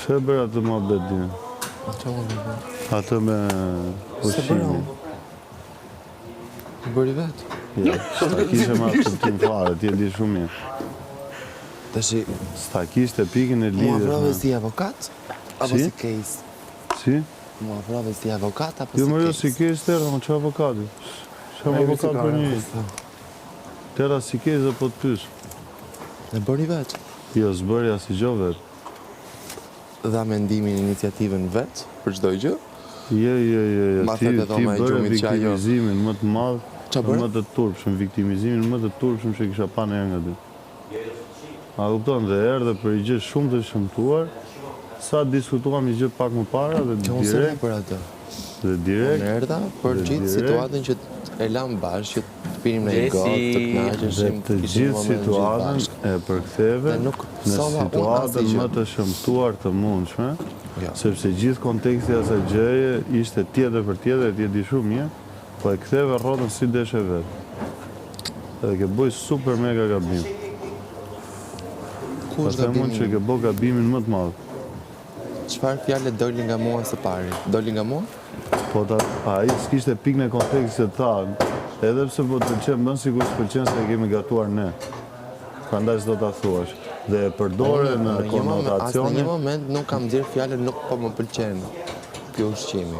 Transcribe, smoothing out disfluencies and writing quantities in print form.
Që e bërë atë më bedin? Atë me ushqimi. Bëri vetë? Ja, s'ta kishe ma të tim fare, ti e di shumë mirë. Tashi, S'ta kishte pikën e mua lidhës. vrave si avokat? Apo Si? si case? Si? Mua vrave si avokat apo Jo, si më jo case? si kes tërë, më që avokati. Që avokat për një. Tëra si kes dhe po të pysë. E bëri vetë? Jo, s'bërja si gjo vetë. Dha mendimin iniciativën vetë për çdo gjë? Jo, Ma ti thete dhoma e bërë gjumit që ajo. viktimizimin më të madh, Qa bërë? më të turpshëm, viktimizimin më të turpshëm që kisha pa në nga ty. A kupton, dhe erdhe për i gjë shumë të shëmtuar, sa diskutuam i gjë pak më para dhe Që unë se direkt, për atë. dhe direkt, Unë erdha për Dhe gjithë direkt. situatën që e lam bashkë, që të pinim në i gotë, të dhe knaqeshim, të gjithë situatën e përktheve Dhe nuk në sova unë situatën asgjë. më të shëmtuar të mundshme, Ja. sepse gjithë konteksti i asaj gjëje ishte tjetër për tjetër, ti e di shumë mirë, po e ktheve rrotën si deshe vetë. Edhe ke boj super mega gabim. Ku Pa është them unë që gabimi? ke bo gabimin më të madh. Çfarë fjalë doli nga mua së pari? Doli nga mua? Po ai s'kishte pikën e kontekstit të thanë, edhe pse po të pëlqen, bën sikur s'pëlqen se e kemi gatuar ne. Prandaj s'do ta thuash. Dhe e përdore në As në konotacione. një moment nuk kam nxjerr fjalën nuk po më pëlqen ky ushqimi.